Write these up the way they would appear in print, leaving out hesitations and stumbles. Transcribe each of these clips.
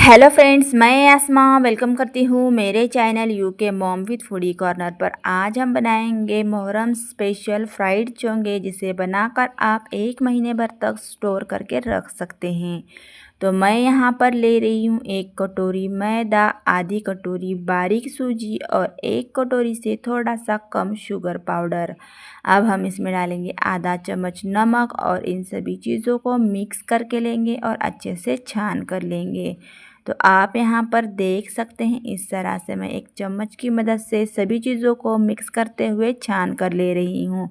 Hello friends, मैं आसमा welcome करती हूँ मेरे channel UK mom with foodie corner पर। आज हम बनाएंगे मुहर्रम स्पेशल फ्राइड चोंगे, जिसे बनाकर आप 1 महीने भर तक स्टोर करके रख सकते हैं। तो मैं यहाँ पर ले रही हूँ 1 कटोरी मैदा, आधी कटोरी बारीक सूजी और 1 कटोरी से थोड़ा सा कम शुगर पाउडर। अब हम इसमें डालेंगे आधा चम्मच नमक और इन सभी चीज़ों को मिक्स करके लेंगे और अच्छे से छान कर लेंगे। तो आप यहाँ पर देख सकते हैं, इस तरह से मैं एक चम्मच की मदद से सभी चीज़ों को मिक्स करते हुए छान कर ले रही हूँ।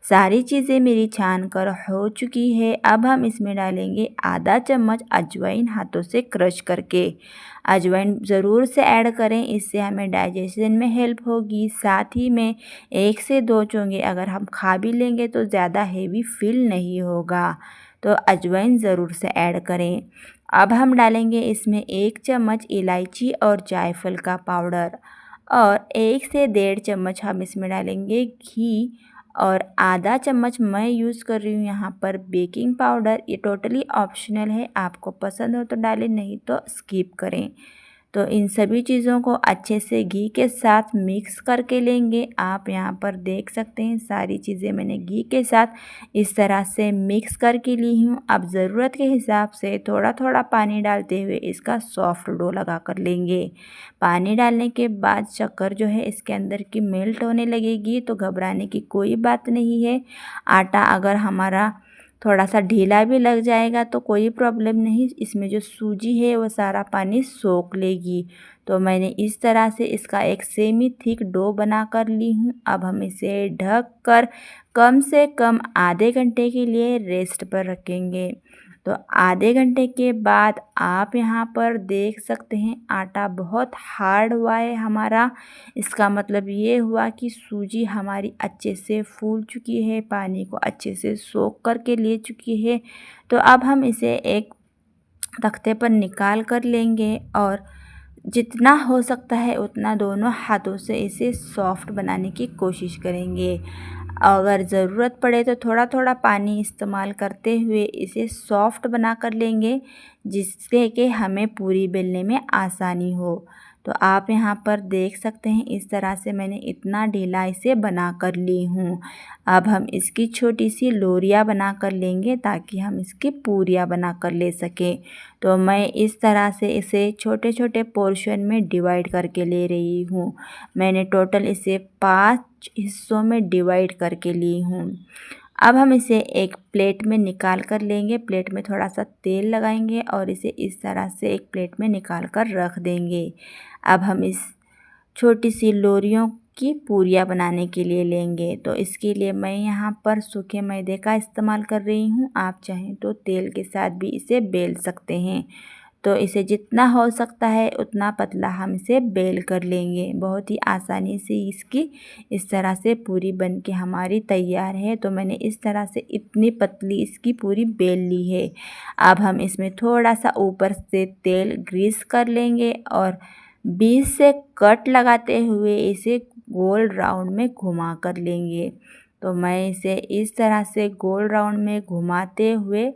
सारी चीज़ें मेरी छान कर हो चुकी है। अब हम इसमें डालेंगे आधा चम्मच अजवाइन, हाथों से क्रश करके। अजवाइन ज़रूर से ऐड करें, इससे हमें डाइजेशन में हेल्प होगी। साथ ही में 1 से 2 चोंगे अगर हम खा भी लेंगे तो ज़्यादा हेवी फील नहीं होगा। तो अजवाइन ज़रूर से ऐड करें। अब हम डालेंगे इसमें 1 चम्मच इलायची और जायफल का पाउडर और 1 से 1.5 चम्मच हम इसमें डालेंगे घी और आधा चम्मच मैं यूज़ कर रही हूँ यहाँ पर बेकिंग पाउडर। ये टोटली ऑप्शनल है, आपको पसंद हो तो डालें, नहीं तो स्किप करें। तो इन सभी चीज़ों को अच्छे से घी के साथ मिक्स करके लेंगे। आप यहाँ पर देख सकते हैं, सारी चीज़ें मैंने घी के साथ इस तरह से मिक्स करके ली हूँ। अब ज़रूरत के हिसाब से थोड़ा थोड़ा पानी डालते हुए इसका सॉफ्ट डो लगा कर लेंगे। पानी डालने के बाद शक्कर जो है इसके अंदर की मेल्ट होने लगेगी, तो घबराने की कोई बात नहीं है। आटा अगर हमारा थोड़ा सा ढीला भी लग जाएगा तो कोई प्रॉब्लम नहीं, इसमें जो सूजी है वो सारा पानी सोख लेगी। तो मैंने इस तरह से इसका एक सेमी थिक डो बना कर ली हूँ। अब हम इसे ढक कर कम से कम आधे घंटे के लिए रेस्ट पर रखेंगे। तो आधे घंटे के बाद आप यहाँ पर देख सकते हैं, आटा बहुत हार्ड हुआ है हमारा। इसका मतलब ये हुआ कि सूजी हमारी अच्छे से फूल चुकी है, पानी को अच्छे से सोख करके ले चुकी है। तो अब हम इसे एक तख्ते पर निकाल कर लेंगे और जितना हो सकता है उतना दोनों हाथों से इसे सॉफ्ट बनाने की कोशिश करेंगे। अगर ज़रूरत पड़े तो थोड़ा थोड़ा पानी इस्तेमाल करते हुए इसे सॉफ्ट बना कर लेंगे, जिससे कि हमें पूरी बेलने में आसानी हो। तो आप यहाँ पर देख सकते हैं, इस तरह से मैंने इतना ढीला इसे बना कर ली हूँ। अब हम इसकी छोटी सी लोरियाँ बना कर लेंगे ताकि हम इसकी पूरियाँ बना कर ले सकें। तो मैं इस तरह से इसे छोटे छोटे पोर्शन में डिवाइड करके ले रही हूँ। मैंने टोटल इसे 5 हिस्सों में डिवाइड करके ली हूँ। अब हम इसे एक प्लेट में निकाल कर लेंगे। प्लेट में थोड़ा सा तेल लगाएंगे और इसे इस तरह से एक प्लेट में निकाल कर रख देंगे। अब हम इस छोटी सी लोरियों की पूरियाँ बनाने के लिए लेंगे। तो इसके लिए मैं यहाँ पर सूखे मैदे का इस्तेमाल कर रही हूँ। आप चाहें तो तेल के साथ भी इसे बेल सकते हैं। तो इसे जितना हो सकता है उतना पतला हम इसे बेल कर लेंगे। बहुत ही आसानी से इसकी इस तरह से पूरी बन के हमारी तैयार है। तो मैंने इस तरह से इतनी पतली इसकी पूरी बेल ली है। अब हम इसमें थोड़ा सा ऊपर से तेल ग्रीस कर लेंगे और बीच से कट लगाते हुए इसे गोल राउंड में घुमा कर लेंगे। तो मैं इसे इस तरह से गोल राउंड में घुमाते हुए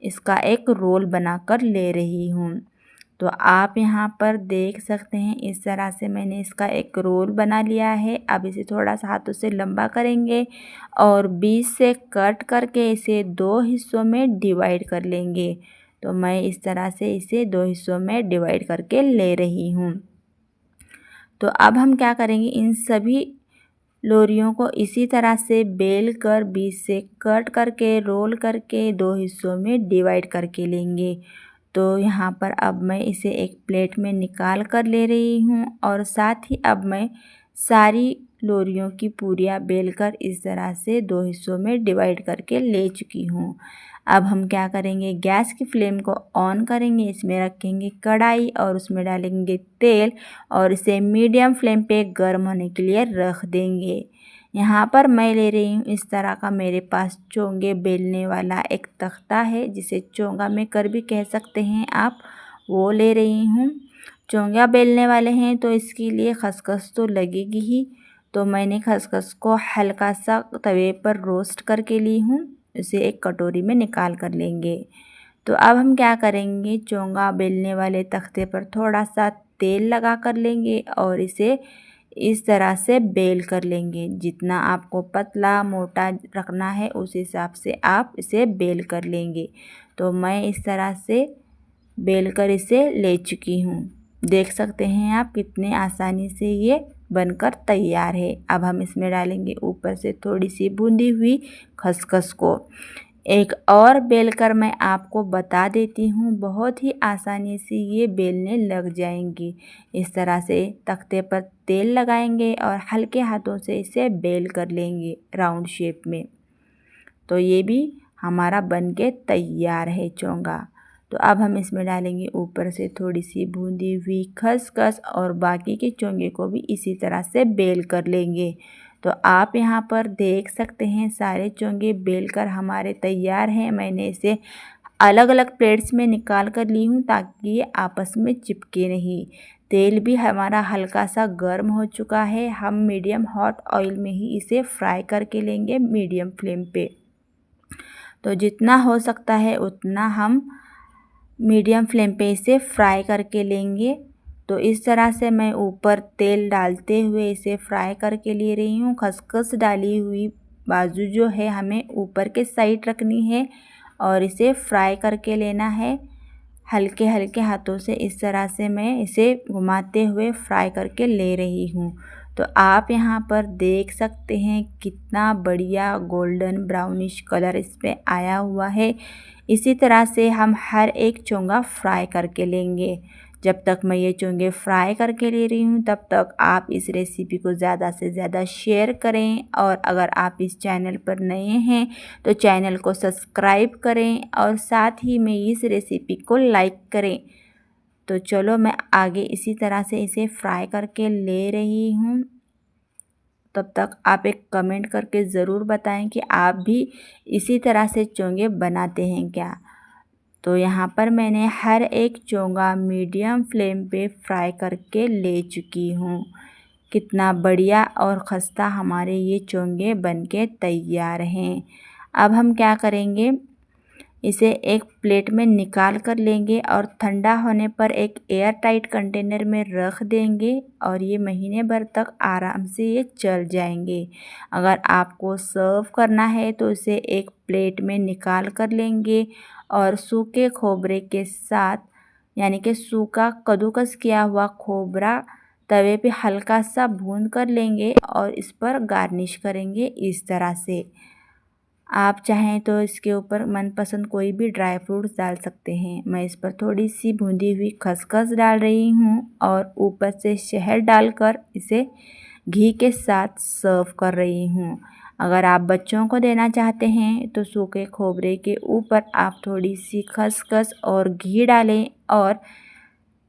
इसका एक रोल बनाकर ले रही हूँ। तो आप यहाँ पर देख सकते हैं, इस तरह से मैंने इसका एक रोल बना लिया है। अब इसे थोड़ा सा हाथों से लंबा करेंगे और बीच से कट करके इसे 2 हिस्सों में डिवाइड कर लेंगे। तो मैं इस तरह से इसे 2 हिस्सों में डिवाइड करके ले रही हूँ। तो अब हम क्या करेंगे, इन सभी लोरियों को इसी तरह से बेल कर बीच से कट करके रोल करके 2 हिस्सों में डिवाइड करके लेंगे। तो यहाँ पर अब मैं इसे एक प्लेट में निकाल कर ले रही हूँ और साथ ही अब मैं सारी लोरियों की पूरियाँ बेलकर इस तरह से 2 हिस्सों में डिवाइड करके ले चुकी हूँ। अब हम क्या करेंगे, गैस की फ्लेम को ऑन करेंगे, इसमें रखेंगे कढ़ाई और उसमें डालेंगे तेल और इसे मीडियम फ्लेम पे गर्म होने के लिए रख देंगे। यहाँ पर मैं ले रही हूँ इस तरह का, मेरे पास चोंगे बेलने वाला एक तख्ता है, जिसे चोंगा में कर भी कह सकते हैं आप, वो ले रही हूँ। चोंगा बेलने वाले हैं तो इसके लिए खसखस तो लगेगी ही। तो मैंने खसखस को हल्का सा तवे पर रोस्ट करके ली हूँ। इसे एक कटोरी में निकाल कर लेंगे। तो अब हम क्या करेंगे, चोंगा बेलने वाले तख्ते पर थोड़ा सा तेल लगा कर लेंगे और इसे इस तरह से बेल कर लेंगे। जितना आपको पतला मोटा रखना है उस हिसाब से आप इसे बेल कर लेंगे। तो मैं इस तरह से बेल कर इसे ले चुकी हूँ। देख सकते हैं आप कितने आसानी से ये बनकर तैयार है। अब हम इसमें डालेंगे ऊपर से थोड़ी सी भूनी हुई खसखस को। एक और बेलकर मैं आपको बता देती हूँ, बहुत ही आसानी से ये बेलने लग जाएंगी। इस तरह से तख्ते पर तेल लगाएंगे और हल्के हाथों से इसे बेल कर लेंगे राउंड शेप में। तो ये भी हमारा बनके तैयार है चोंगा। तो अब हम इसमें डालेंगे ऊपर से थोड़ी सी भूनी हुई खसखस और बाकी के चोंगे को भी इसी तरह से बेल कर लेंगे। तो आप यहाँ पर देख सकते हैं सारे चोंगे बेलकर हमारे तैयार हैं। मैंने इसे अलग अलग प्लेट्स में निकाल कर ली हूँ ताकि ये आपस में चिपके नहीं। तेल भी हमारा हल्का सा गर्म हो चुका है। हम मीडियम हॉट ऑयल में ही इसे फ्राई करके लेंगे मीडियम फ्लेम पे। तो जितना हो सकता है उतना हम मीडियम फ्लेम पे इसे फ्राई करके लेंगे। तो इस तरह से मैं ऊपर तेल डालते हुए इसे फ्राई करके ले रही हूँ। खसखस डाली हुई बाजू जो है हमें ऊपर के साइड रखनी है और इसे फ्राई करके लेना है। हल्के हल्के हाथों से इस तरह से मैं इसे घुमाते हुए फ्राई करके ले रही हूँ। तो आप यहाँ पर देख सकते हैं कितना बढ़िया गोल्डन ब्राउनिश कलर इस पे आया हुआ है। इसी तरह से हम हर एक चोंगा फ्राई करके लेंगे। जब तक मैं ये चोंगे फ्राई करके ले रही हूँ तब तक आप इस रेसिपी को ज़्यादा से ज़्यादा शेयर करें और अगर आप इस चैनल पर नए हैं तो चैनल को सब्सक्राइब करें और साथ ही में इस रेसिपी को लाइक करें। तो चलो मैं आगे इसी तरह से इसे फ्राई करके ले रही हूँ। तब तक आप एक कमेंट करके ज़रूर बताएं कि आप भी इसी तरह से चोंगे बनाते हैं क्या। तो यहाँ पर मैंने हर एक चोंगा मीडियम फ्लेम पे फ्राई करके ले चुकी हूँ। कितना बढ़िया और खस्ता हमारे ये चोंगे बनके तैयार हैं। अब हम क्या करेंगे, इसे एक प्लेट में निकाल कर लेंगे और ठंडा होने पर एक एयर टाइट कंटेनर में रख देंगे और ये महीने भर तक आराम से ये चल जाएंगे। अगर आपको सर्व करना है तो इसे एक प्लेट में निकाल कर लेंगे और सूखे खोबरे के साथ, यानी कि सूखा कद्दूकस किया हुआ खोबरा तवे पे हल्का सा भून कर लेंगे और इस पर गार्निश करेंगे इस तरह से। आप चाहें तो इसके ऊपर मनपसंद कोई भी ड्राई फ्रूट्स डाल सकते हैं। मैं इस पर थोड़ी सी भूनी हुई खसखस डाल रही हूँ और ऊपर से शहद डालकर इसे घी के साथ सर्व कर रही हूँ। अगर आप बच्चों को देना चाहते हैं तो सूखे खोबरे के ऊपर आप थोड़ी सी खसखस और घी डालें और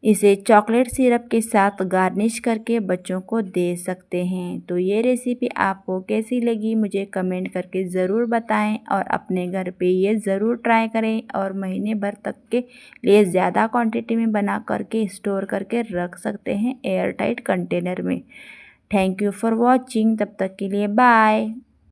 इसे चॉकलेट सिरप के साथ गार्निश करके बच्चों को दे सकते हैं। तो ये रेसिपी आपको कैसी लगी मुझे कमेंट करके ज़रूर बताएं और अपने घर पे ये ज़रूर ट्राई करें और महीने भर तक के लिए ज़्यादा क्वांटिटी में बना करके स्टोर करके रख सकते हैं एयर टाइट कंटेनर में। Thank you for watching. तब तक के लिए बाय।